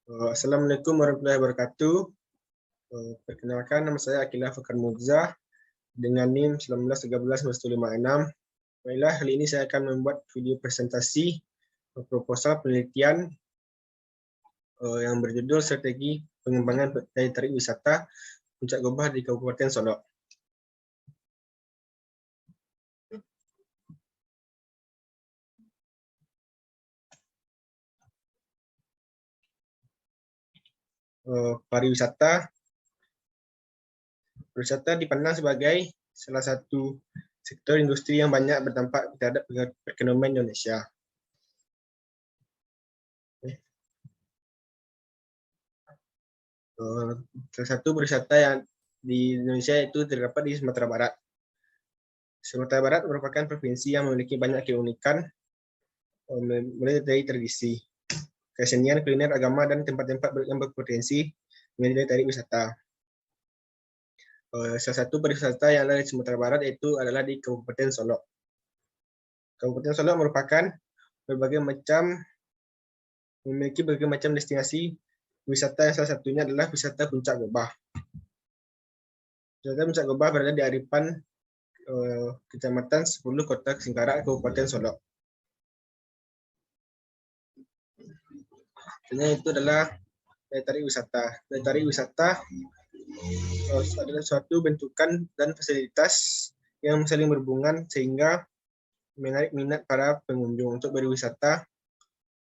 Assalamualaikum warahmatullahi wabarakatuh. Perkenalkan, nama saya Akila Fakar Murza dengan NIM 1913-156. Baiklah, kali ini saya akan membuat video presentasi proposal penelitian yang berjudul Strategi Pengembangan Daya Tarik Wisata Puncak Gobah di Kabupaten Solok. Pariwisata dipandang sebagai salah satu sektor industri yang banyak berdampak terhadap perekonomian Indonesia. Salah satu pariwisata yang di Indonesia itu terdapat di Sumatera Barat. Sumatera Barat merupakan provinsi yang memiliki banyak keunikan, mulai dari tradisi, kesenian, kuliner, agama, dan tempat-tempat yang berpotensi menjadi daya tarik wisata. Salah satu pariwisata yang ada di Sumatera Barat itu adalah di Kabupaten Solok. Kabupaten Solok memiliki berbagai macam destinasi wisata, yang salah satunya adalah wisata Puncak Gobah. Wisata Puncak Gobah berada di Aripan, Kecamatan 10 Kota Singkarak, Kabupaten Solok. Itu adalah daya tarik wisata. Daya tarik wisata adalah suatu bentukan dan fasilitas yang saling berhubungan sehingga menarik minat para pengunjung untuk berwisata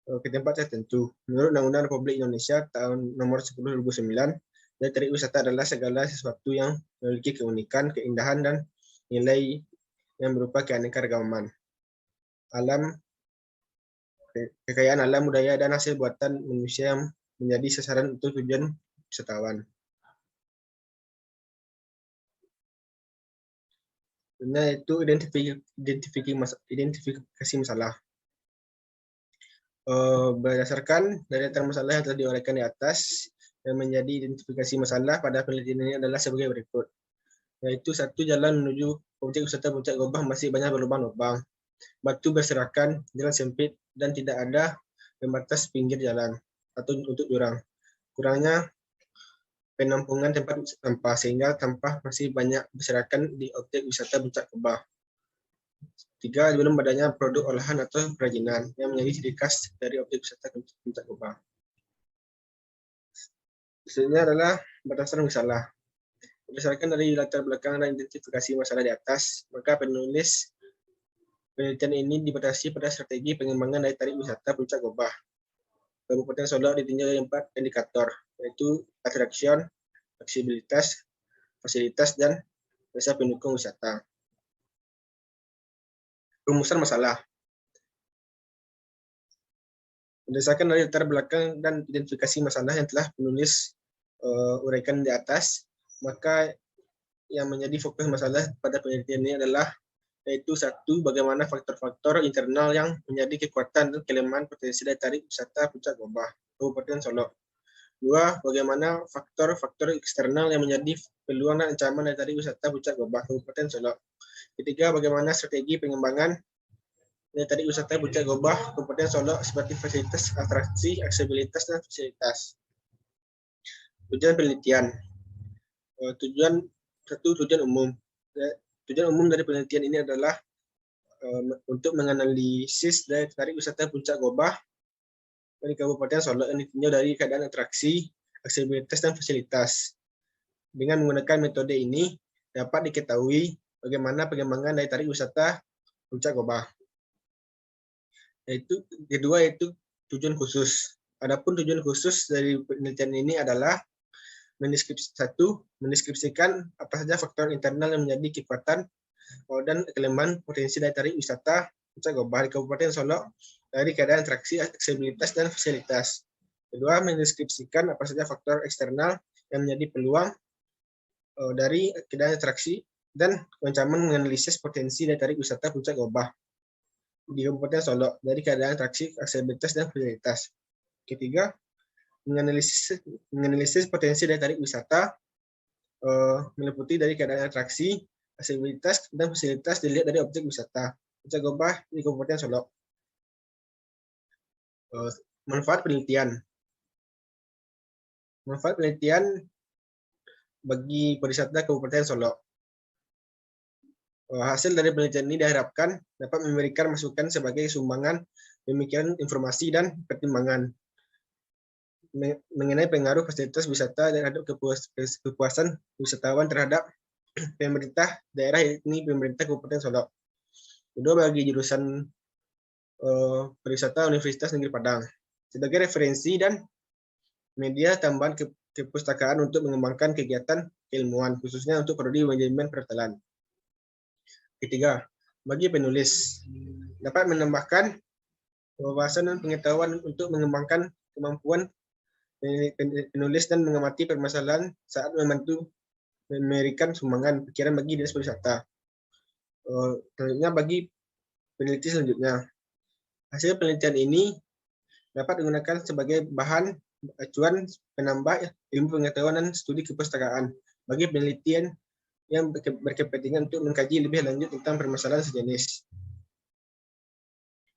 ke tempat tertentu. Menurut Undang-Undang Republik Indonesia tahun nomor 10 2009, daya tarik wisata adalah segala sesuatu yang memiliki keunikan, keindahan, dan nilai yang berupa keanekaragaman alam, kekayaan alam, budaya, dan hasil buatan manusia yang menjadi sasaran untuk tujuan wisatawan. Itu identifikasi masalah. Berdasarkan dari daftar masalah yang telah diuraikan di atas, yang menjadi identifikasi masalah pada penelitian ini adalah sebagai berikut. Yaitu 1, jalan menuju objek wisata Puncak Gobah masih banyak berlubang-lubang, batu berserakan, jalan sempit, dan tidak ada pembatas pinggir jalan atau untuk jurang. Kurangnya penampungan tempat sampah sehingga sampah masih banyak berserakan di objek wisata Puncak Gobah. 3, belum adanya produk olahan atau kerajinan yang menjadi ciri khas dari objek wisata Puncak Gobah. Selanjutnya adalah batasan masalah. Berdasarkan dari latar belakang dan identifikasi masalah di atas, maka penulis penelitian ini dibatasi pada strategi pengembangan daya tarik wisata Puncak Gobah. Kabupaten Solok ditinjau dari 4 indikator, yaitu attraction, fleksibilitas, fasilitas, dan jasa pendukung wisata. Rumusan masalah. Berdasarkan dari latar belakang dan identifikasi masalah yang telah penulis uraikan di atas, maka yang menjadi fokus masalah pada penelitian ini adalah yaitu 1, bagaimana faktor-faktor internal yang menjadi kekuatan dan kelemahan potensi daya tarik wisata Puncak Gobah, Kabupaten Solok. 2, bagaimana faktor-faktor eksternal yang menjadi peluang dan ancaman daya tarik wisata Puncak Gobah, Kabupaten Solok. 3, bagaimana strategi pengembangan daya tarik wisata Puncak Gobah, Kabupaten Solok seperti fasilitas atraksi, aksesibilitas, dan fasilitas. Tujuan penelitian. Tujuan umum. Tujuan umum dari penelitian ini adalah untuk menganalisis daya tarik wisata Puncak Gobah dari Kabupaten Solok yang ditinjau dari keadaan atraksi, aksesibilitas, dan fasilitas. Dengan menggunakan metode ini dapat diketahui bagaimana pengembangan daya tarik wisata Puncak Gobah. Kedua yaitu tujuan khusus. Adapun tujuan khusus dari penelitian ini adalah mendeskripsikan apa saja faktor internal yang menjadi kekuatan dan kelemahan potensi daya tarik wisata Puncak Gobah di Kabupaten Solok dari keadaan atraksi, aksesibilitas, dan fasilitas. Kedua, mendeskripsikan apa saja faktor eksternal yang menjadi peluang dari keadaan atraksi dan ancaman menganalisis potensi daya tarik wisata Puncak Gobah di Kabupaten Solok dari keadaan atraksi, aksesibilitas, dan fasilitas. Ketiga, menganalisis potensi daya tarik wisata meliputi dari keadaan atraksi, aksesibilitas, dan fasilitas dilihat dari objek wisata Puncak Gobah di Kabupaten Solok. Manfaat penelitian. Manfaat penelitian bagi pariwisata Kabupaten Solok. Hasil dari penelitian ini diharapkan dapat memberikan masukan sebagai sumbangan pemikiran, informasi, dan pertimbangan mengenai pengaruh fasilitas wisata terhadap kepuasan wisatawan terhadap pemerintah daerah, ini pemerintah Kabupaten Solok. Kedua, bagi jurusan pariwisata Universitas Negeri Padang sebagai referensi dan media tambahan kepustakaan untuk mengembangkan kegiatan keilmuan, khususnya untuk prodi manajemen perhotelan. Ketiga, bagi penulis dapat menambahkan wawasan dan pengetahuan untuk mengembangkan kemampuan penulis dan mengamati permasalahan saat membantu memberikan sumbangan pikiran bagi dinas pariwisata. Selanjutnya, bagi peneliti selanjutnya, hasil penelitian ini dapat digunakan sebagai bahan acuan penambah ilmu pengetahuan dan studi kepustakaan bagi penelitian yang berkepentingan untuk mengkaji lebih lanjut tentang permasalahan sejenis.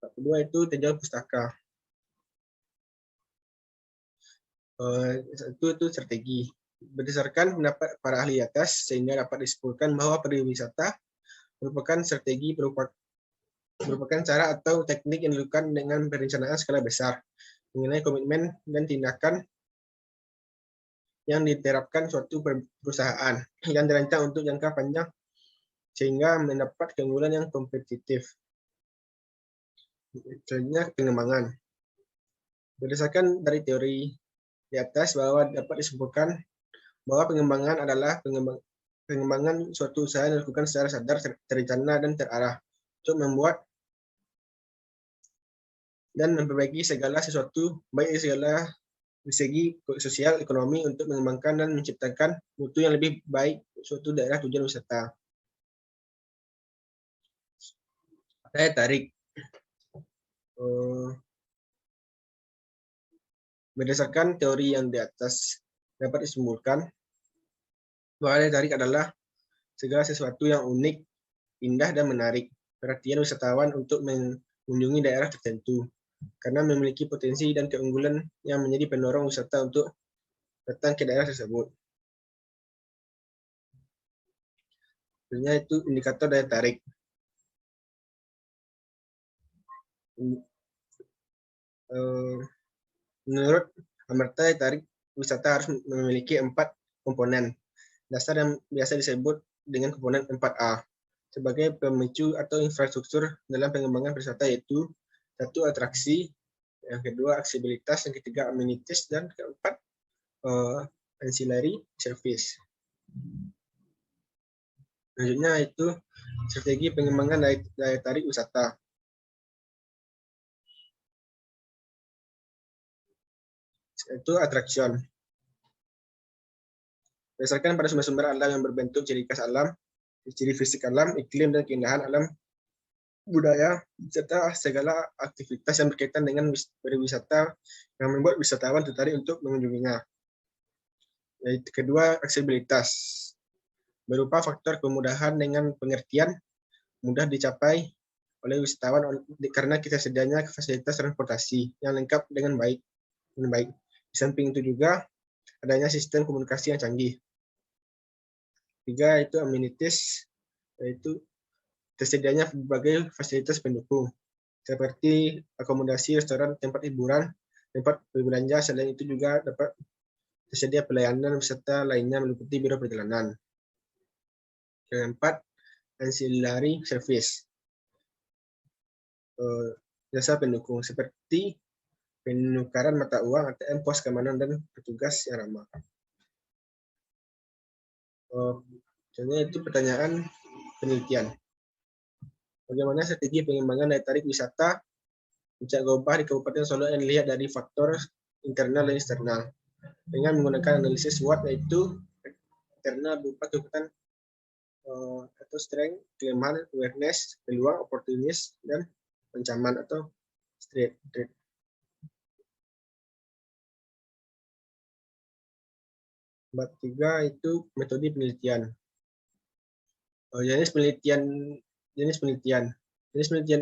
Kedua itu tinjauan pustaka. Itu strategi. Berdasarkan pendapat para ahli atas, sehingga dapat disimpulkan bahwa pariwisata merupakan strategi merupakan cara atau teknik yang dilakukan dengan perencanaan skala besar mengenai komitmen dan tindakan yang diterapkan suatu perusahaan yang dirancang untuk jangka panjang sehingga mendapat keunggulan yang kompetitif. Selanjutnya, pengembangan. Berdasarkan dari teori di atas bahwa dapat disimpulkan bahwa pengembangan adalah pengembangan suatu usaha yang dilakukan secara sadar, terencana, dan terarah untuk membuat dan memperbaiki segala sesuatu, baik segala segi sosial, ekonomi, untuk mengembangkan dan menciptakan mutu yang lebih baik suatu daerah tujuan wisata. Daya tarik. Berdasarkan teori yang di atas dapat disimpulkan bahwa daya tarik adalah segala sesuatu yang unik, indah, dan menarik perhatian wisatawan untuk mengunjungi daerah tertentu karena memiliki potensi dan keunggulan yang menjadi pendorong wisata untuk datang ke daerah tersebut. Sebenarnya itu indikator daya tarik. Menurut Amartya, daya tarik wisata harus memiliki 4 komponen dasar yang biasa disebut dengan komponen 4A sebagai pemicu atau infrastruktur dalam pengembangan wisata, yaitu 1. Atraksi, yang kedua aksesibilitas, yang ketiga amenities, dan keempat ancillary service. Selanjutnya itu strategi pengembangan daya tarik wisata. Itu attraction. Berdasarkan pada sumber-sumber alam yang berbentuk ciri khas alam, ciri fisik alam, iklim, dan keindahan alam, budaya, serta segala aktivitas yang berkaitan dengan pariwisata yang membuat wisatawan tertarik untuk mengunjunginya. Yaitu kedua, aksesibilitas, berupa faktor kemudahan dengan pengertian mudah dicapai oleh wisatawan karena ketersediaannya fasilitas transportasi yang lengkap dengan baik. Di samping itu juga adanya sistem komunikasi yang canggih. 3, itu amenities, yaitu tersedianya berbagai fasilitas pendukung seperti akomodasi, restoran, tempat hiburan, tempat berbelanja. Selain itu juga dapat tersedia pelayanan wisata lainnya meliputi biro perjalanan. Keempat, ancillary service, jasa pendukung seperti penukaran mata uang, ATM, pos keamanan, dan petugas yang ramah. Contohnya itu pertanyaan penelitian. Bagaimana strategi pengembangan daya tarik wisata Puncak Gobah di Kabupaten Solok yang dilihat dari faktor internal dan eksternal dengan menggunakan analisis SWOT, yaitu internal berupa kekuatan atau strength, kelemahan, awareness, peluang, opportunist, dan ancaman atau threat. 3 itu metode penelitian. Jenis penelitian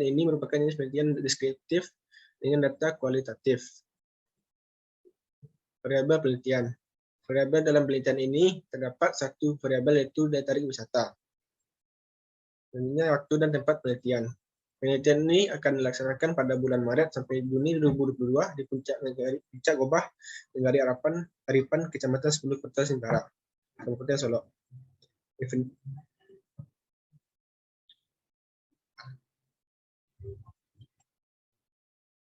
ini merupakan jenis penelitian deskriptif dengan data kualitatif. Variabel penelitian. variabel dalam penelitian ini terdapat satu variabel yaitu daya tarik wisata. Selanjutnya waktu dan tempat penelitian. Penelitian ini akan dilaksanakan pada bulan Maret sampai Juni 2022 di Puncak Gobah, Negari Aripan, Kecamatan 10 Kota Sintara, Kabupaten Solo.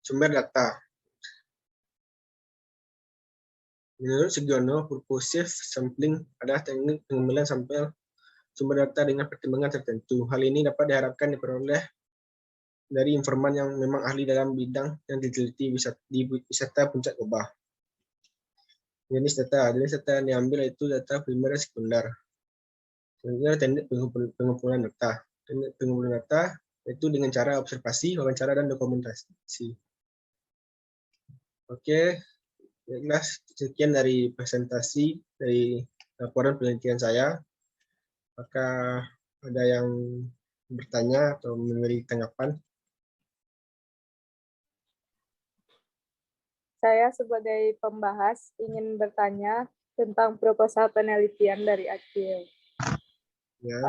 Sumber data. Menurut Sugiono, purposive sampling adalah teknik pengambilan sampel sumber data dengan pertimbangan tertentu. Hal ini dapat diharapkan diperoleh dari informan yang memang ahli dalam bidang yang diteliti di wisata Puncak Gobah. Jenis data yang diambil yaitu data primer dan sekunder. Selanjutnya teknik pengumpulan data. Teknik pengumpulan data yaitu dengan cara observasi, wawancara, dan dokumentasi. Oke, baiklah, sekian dari presentasi dari laporan penelitian saya. Apakah ada yang bertanya atau memberi tanggapan? Saya sebagai pembahas ingin bertanya tentang proposal penelitian dari Akil. Ya.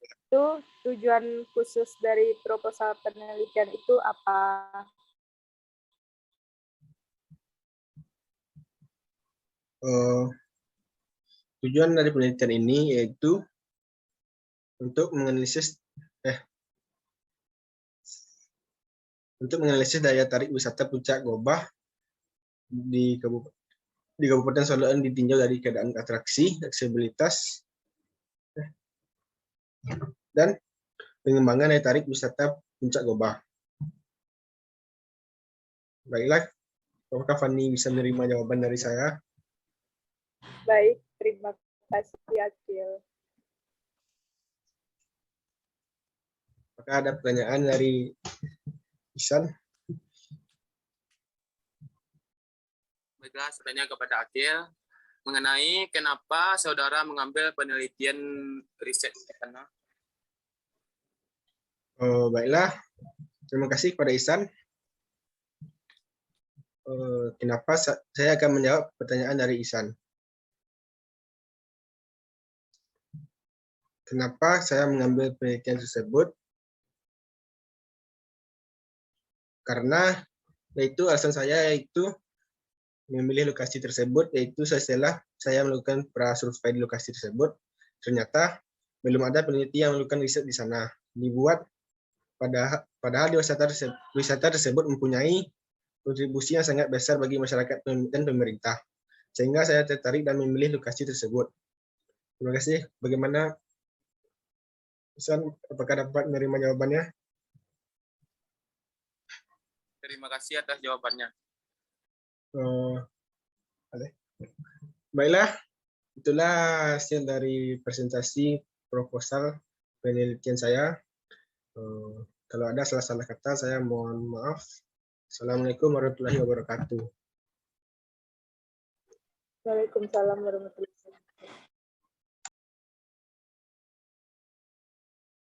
Itu tujuan khusus dari proposal penelitian itu apa? Tujuan dari penelitian ini yaitu untuk menganalisis daya tarik wisata Puncak Gobah di Kabupaten Solo yang ditinjau dari keadaan atraksi, aksesibilitas, dan pengembangan daya tarik wisata Puncak Gobah. Baiklah, apakah Fani bisa menerima jawaban dari saya? Baik, terima kasih Akil. Apakah ada pertanyaan dari Ihsan? Baiklah, saya tanya kepada Akil mengenai kenapa saudara mengambil penelitian riset di sana. Baiklah, terima kasih kepada Ihsan. Kenapa saya akan menjawab pertanyaan dari Ihsan. Kenapa saya mengambil penelitian tersebut? Karena yaitu alasan saya yaitu memilih lokasi tersebut, yaitu setelah saya melakukan prasurvei di lokasi tersebut, ternyata belum ada peneliti yang melakukan riset di sana. Dibuat padahal di wisata tersebut mempunyai kontribusi yang sangat besar bagi masyarakat dan pemerintah. Sehingga saya tertarik dan memilih lokasi tersebut. Terima kasih. Bagaimana, Ihsan, apakah dapat menerima jawabannya? Terima kasih atas jawabannya. Baiklah, itulah hasil dari presentasi proposal penelitian saya. Kalau ada salah-salah kata, saya mohon maaf. Assalamualaikum warahmatullahi wabarakatuh. Waalaikumsalam warahmatullahi wabarakatuh.